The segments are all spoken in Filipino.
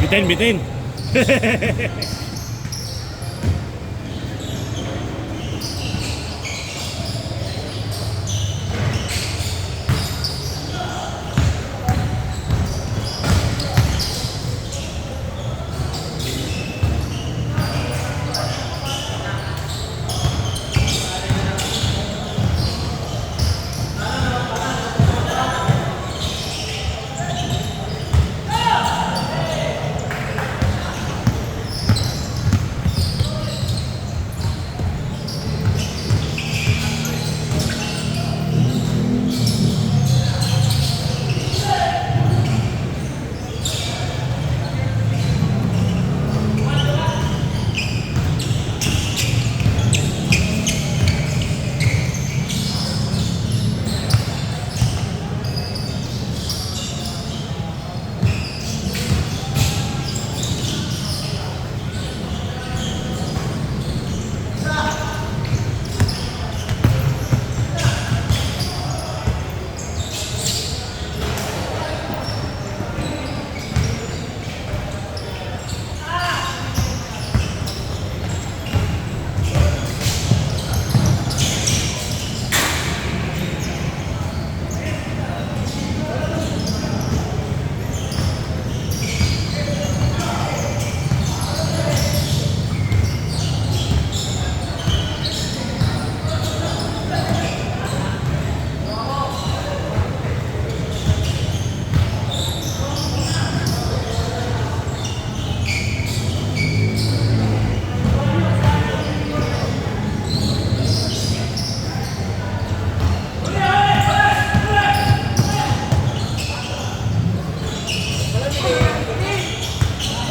Bitin, bitin.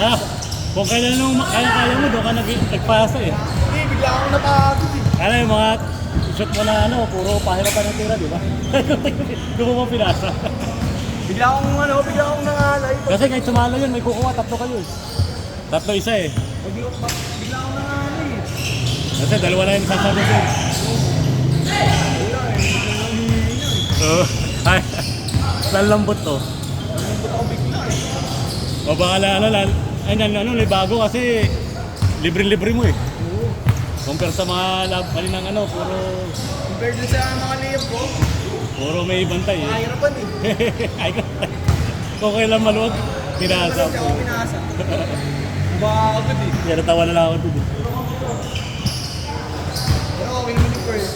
Ah, kung kailan nung kaya mo, doon ka nagpasa eh. Hindi, bigla akong napagod eh. Ano yung mga shoot mo na ano, puro pahirapan ng tira, di ba? Doon mo pinasa. Bigla akong nangalay. Kasi kahit sumalo yun, may kukuha, tatlo kayo eh. Tatlo isa eh. Bigla akong nangalay eh. Kasi dalawa na yung sasabi ko. Wala eh. Oo. Ay, lalambot to. Nalambot ako bigla eh. O baka ay may bago kasi libre-libre mo eh. Oo. Compare sa mga kaninang ano, Compared dun sa mga layup ko, puro may bantay eh. mahirapan eh. Ay, kung kailan maluwag, pinasa Hindi ko. ako pinasa. Bakit eh. Kaya natawa na lang ako dun. Pero okay naman yung first.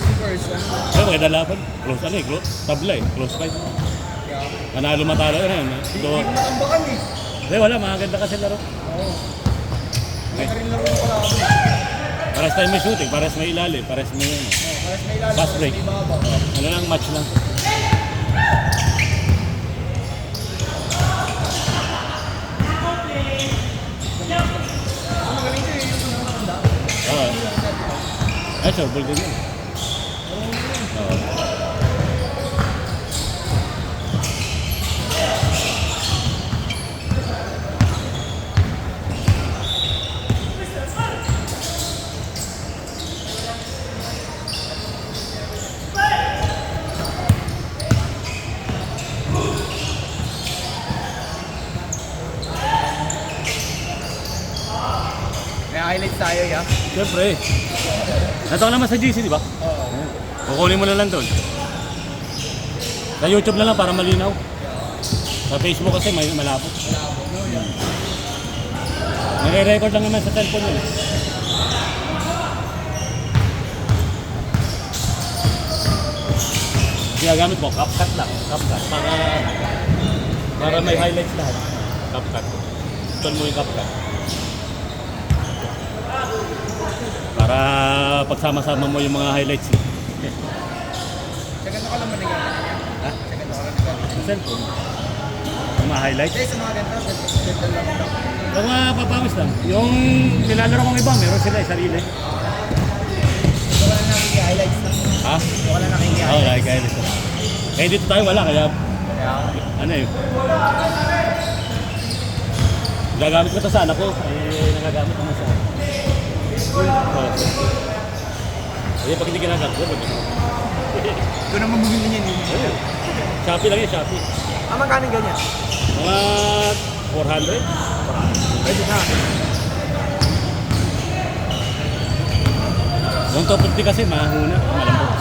Ay, maganda laban. Close ano eh, tabla eh, close fight. Kaya, Manalo matalo yun. hindi mo matambakan eh. Hindi, wala, maganda kasi laro. Oo. Hindi ka rin laro ng kalaban. Pares tayo may shooting, pares may ilalim, pares may ano. Pares may ilalim, Fast pares break. may baba. Ano lang, match lang. Magaling ko eh, yung pinakanda. Oo. Ay, sorbol din yun. Oo. May highlights tayo, ya? Siyempre. Ito ka naman sa GC, di ba? Oo. Kukunin mo na lang doon. Sa YouTube na lang para malinaw. Sa Facebook kasi may malapot. Nare-record lang naman sa cellphone yun. Ginagamit mo, CapCut lang. CapCut. Para may highlights lahat. CapCut. Tuon mo yung CapCut. Para pagsama-sama mo yung mga highlights. Sa ganito ka lang ba nagagalit niya? Ha? Sa ganito ka lang nagagalit. Sa cellphone. Yung mga highlights. Hindi, sa mga ganito, ganito lang. Yung mga papawis lang. Yung nilalaro kong iba, meron sila sarili. Ito ka lang nakiki-highlights lang. Ha? Ito ka lang nakiki-highlights. Oo, like highlights. Eh dito tayo wala, kaya Kaya, ano yun. Gagamit ko ito sa anak ko. Nagagamit naman sa anak. Oo. Eh, pag hindi ginagamit, ito naman bumili niya din. Shopee lang yun, Shopee. Magkano ganyan? Mga 400? Pwede na. Yung 250 kasi mahuna, malambot.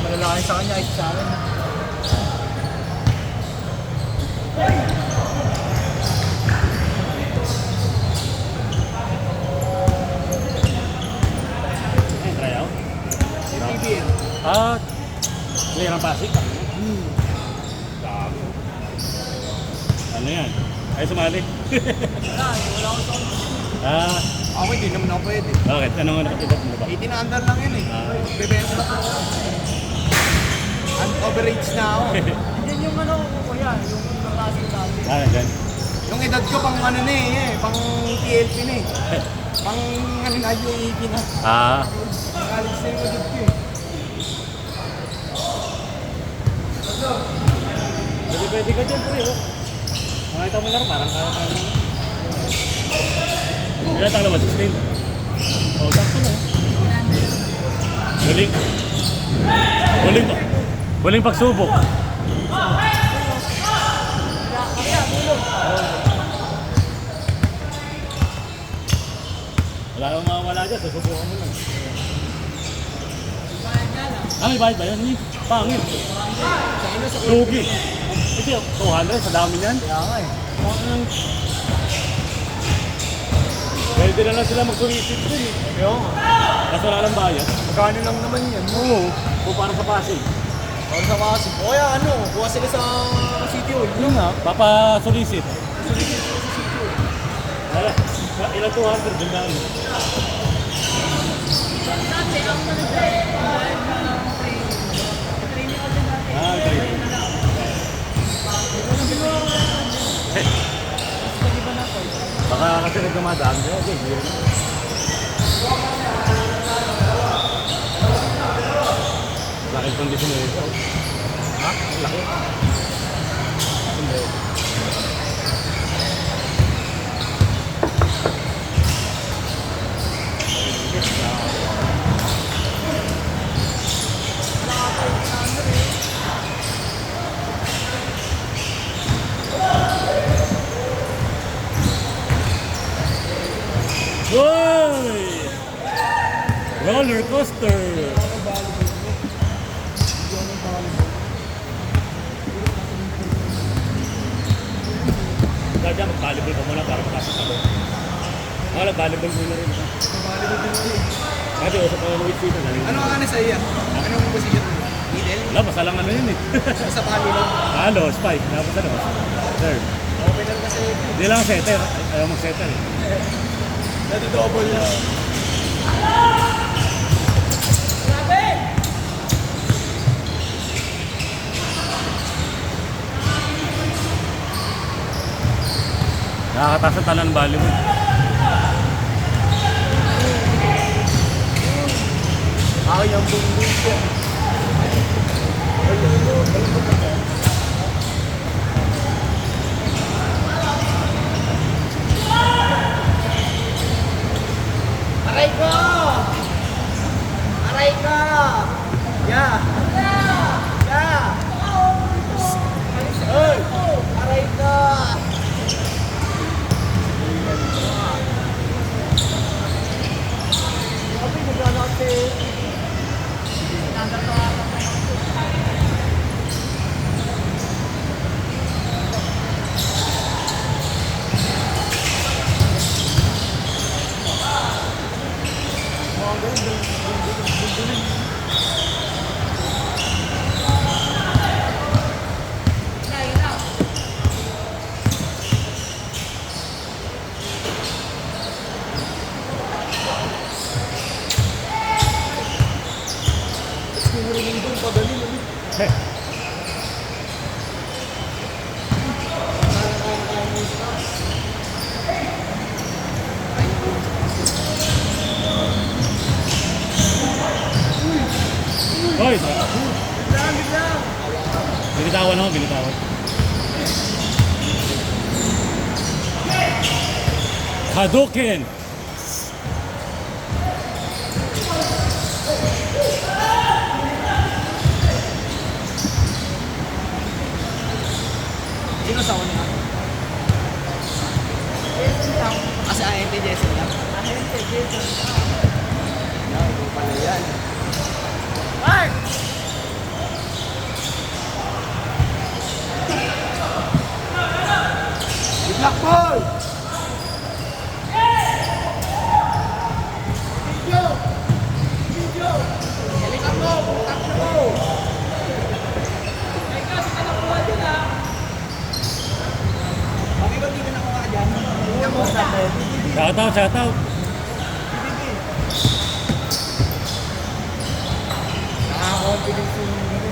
Malalaki sa kanya, ay sa akin. Ay, try out. PBL. Ah, clear ang Pasig. Dami. Ano yan? Ay, sumali. Wala akong sound. Ah, Ako hindi naman ako pwede. bakit? Anong nakatibot mo ba? 18 under lang yun eh. Ah. Bebenta na ako. Overage na ako. Yan yung ano ko kuya, yung klase dati. Ah, dyan. Yung edad ko pang ano na pang TLP na eh. Pang ano na UAP na. Ah, College na yung edad ko eh. pwede ka dyan, pre. Oh. Makita mo lang, parang kaya. Ilan tang naman? 16? Oh, sakto na. Huling. Huling pagsubok. Wala kang mawawala dyan, susubukan mo lang. Ah, may bayad ba yan? Hindi. Pangit. Lugi. Hindi, 200 sa dami niyan. Kaya nga eh. Pwede na lang sila mag-solicit dun eh. Kaya nga. Kaso wala lang bayad. Magkano lang naman yan. Oo. O parang sa Pasig. Para sa kasi. O kaya ano, kuha sila sa City Hall. Yun nga, papa-solicit. Wala. Ilang 200 dun lang. Dati ang nag-drive na training ako din dati. Ah, okay. Baka kasi nagkamadaan ko. Okay, hindi rin. Laki kondisyon na ito. Ha? Laki. Hindi. Hoy! Roller coaster! Kaya mag-volleyball ka muna para makasok ako. Nag-volleyball muna rin. Volleyball din ako eh. Kasi usap ako ng dito. Ano ang ano sa iya? Anong position mo? Middle? Wala, basta lang ano yun eh. Sa pali lang. Halo, spike. Tapos ano ba? Third. Open lang kasi. Hindi lang setter. Ayaw mag-setter eh. Nado-double lang. Nakakataas ang tanan volleyball. Ay, ang bunggung siya. Aray ko! Aray ko! Yeah! Yeah! Oy! Aray ko! Sabi, naglalakad si... Hoy! Biglang, biglang. Binitawan ako, binitawan. Hadouken! Sino sa una? Kasi INT Jason lang. Ahente, Jason. Yan, ito pala yan. Mark! Good luck, boy! Galingan mo, butak na mo. Ay, kasi kanakuha din ha. Bakit ba di ka nakuha dyan? Tingnan mo sa atin. Shout out, shout out! Nakaka-confidence yung hindi ko.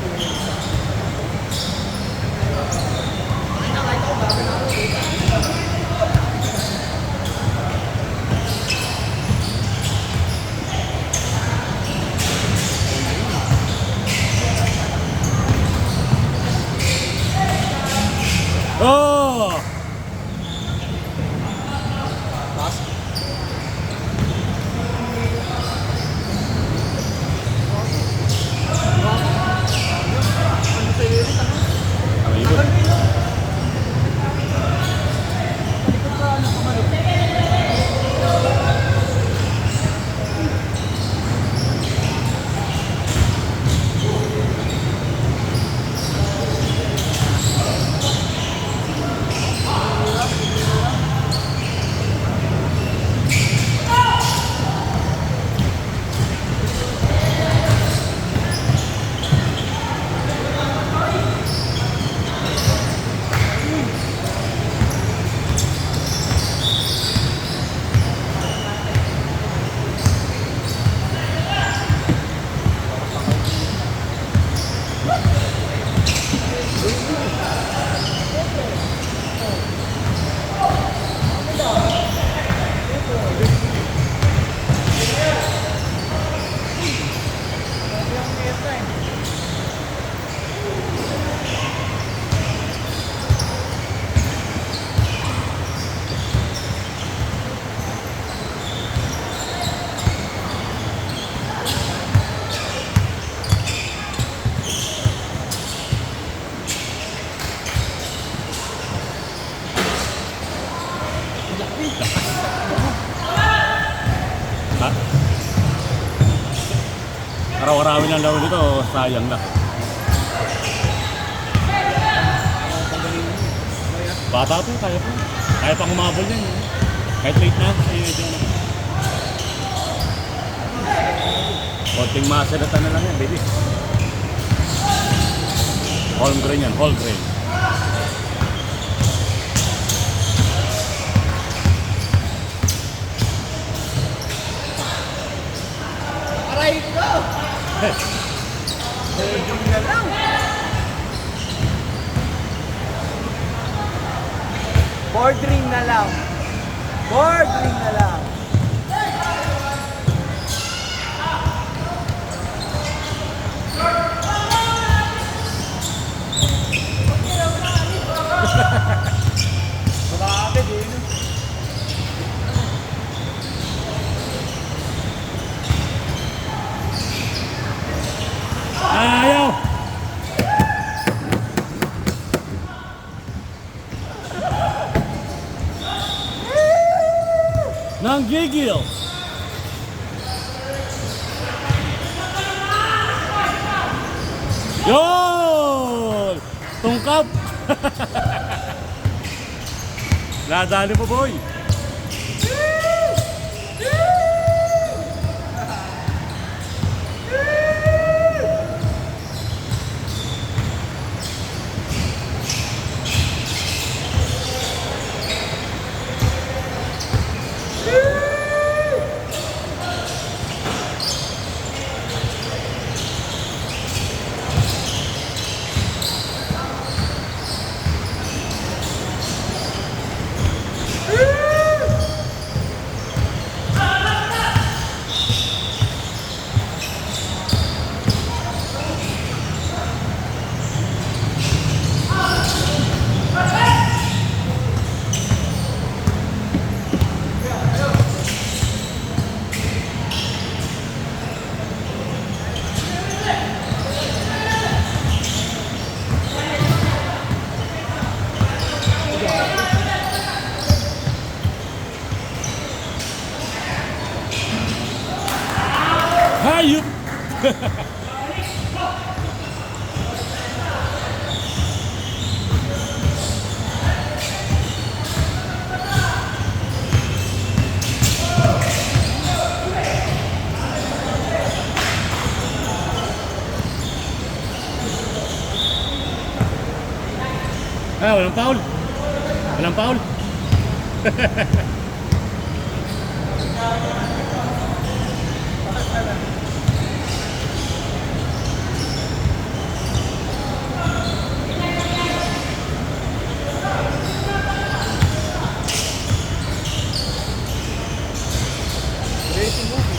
Oh! Ang ikot. Ha? Araw-arawin lang laro nito, sayang na. Bata pa, kaya pa. Kaya pang umabol yan. Kahit late na, medyo na. Konting masalatan na lang yan, baby. Whole grain yan, whole grain. Aray ko! Medium na lang. Board ring na lang. Board ring na lang. Grabe din. Ayaw! Nanggigil! Yun! Tungkap! Nadali po, boy! Hayop! Ah, walang foul. Walang foul. Racing movie.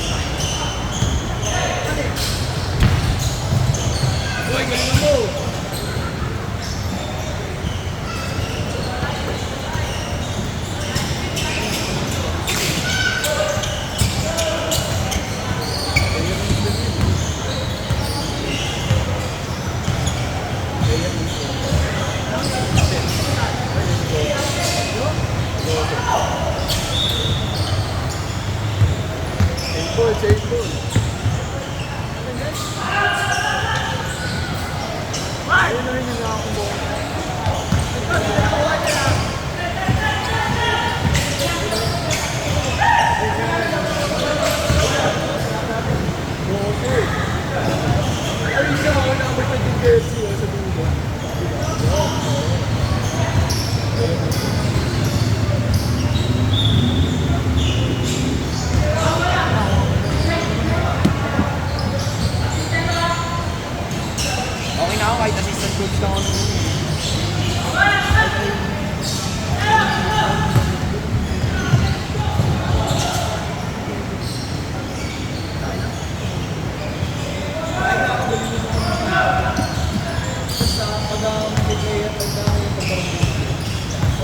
Uy, galing mo! Save ball. Ayun na rin yung nakakumbo. Ayun siya, wala ako sa Jersey sa dulo. Okay na ako kahit assistant coach lang ako nung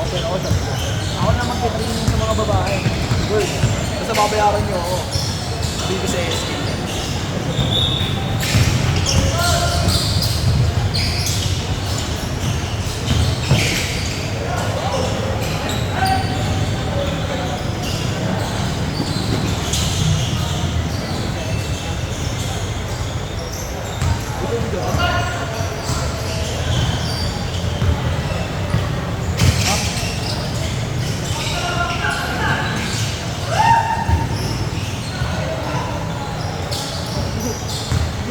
okay, ako na mag-training sa mga babae. Good. Basta babayaran niyo ako. Hindi ko sa SK.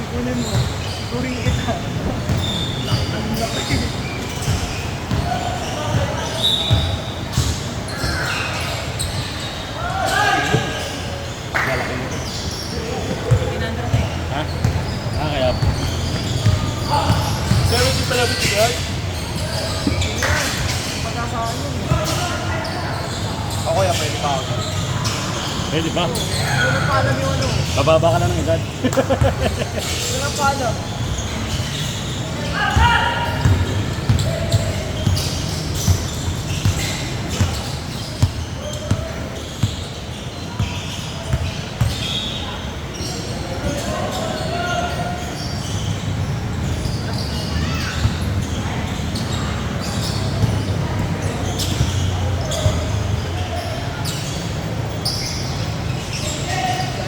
Kunin mo. Turing kita. Ang laki. Lalaki mo. Ha? Ah, kaya. 70 pala bitigan? Pagkasaan yun. Ako yan, pwede pa ako. Pwede ba? Walang paalam yung ano. Bababa ka na ng edad. Walang paalam.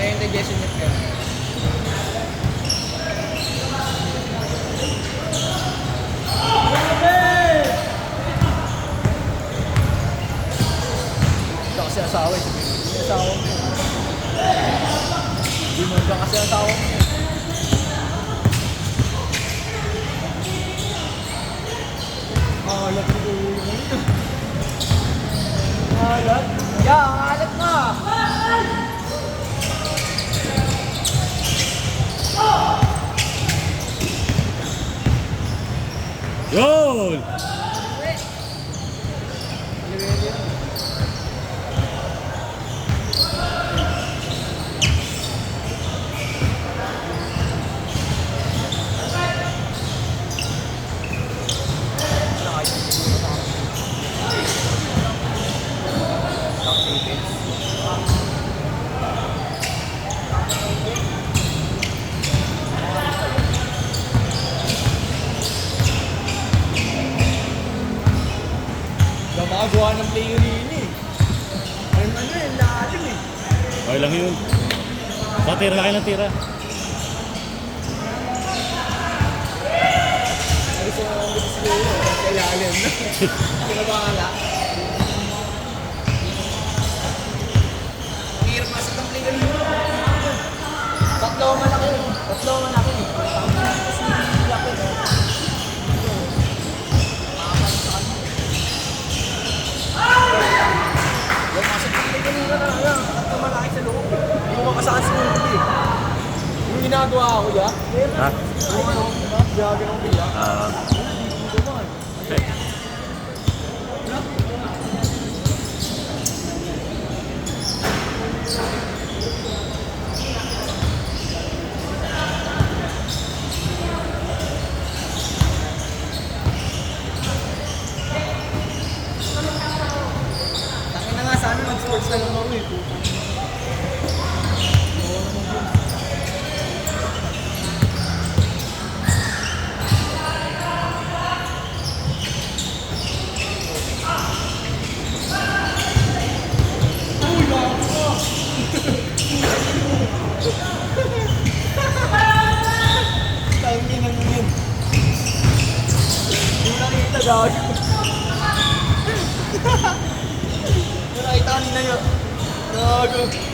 Kaya yung digestion niya ka. Ito kasi asawa eh. Hindi asawa mo. Hindi mo ka kasi asawa mo. Alat mo ulo mo ito. Alat? Yeah, alat nga! Yun! Gumagawa ng player yun eh. Ano eh, lalim eh. Okay lang yun. Sa tira kayo ng tira. gusto na lang gusto siguro. Sa ilalim. Sino ba nga? Ang hirap nga sa tumbling kanina. Tatlo ang malaki. Tatlo ang malaki. Tapos yung lapit. Yung mga sa tumbling kanina na lang. Tatlo malaki sa loob. Hindi mo makasaan sa loob eh. Yung ginagawa ko ya. Ha? Yung ano, gagawin ko bila. Okay. Tangin na nga sana mag-sports na lang ako eh. Tangin ang yun. Hindi nakita gawin. Nakita kanina yun. Gago.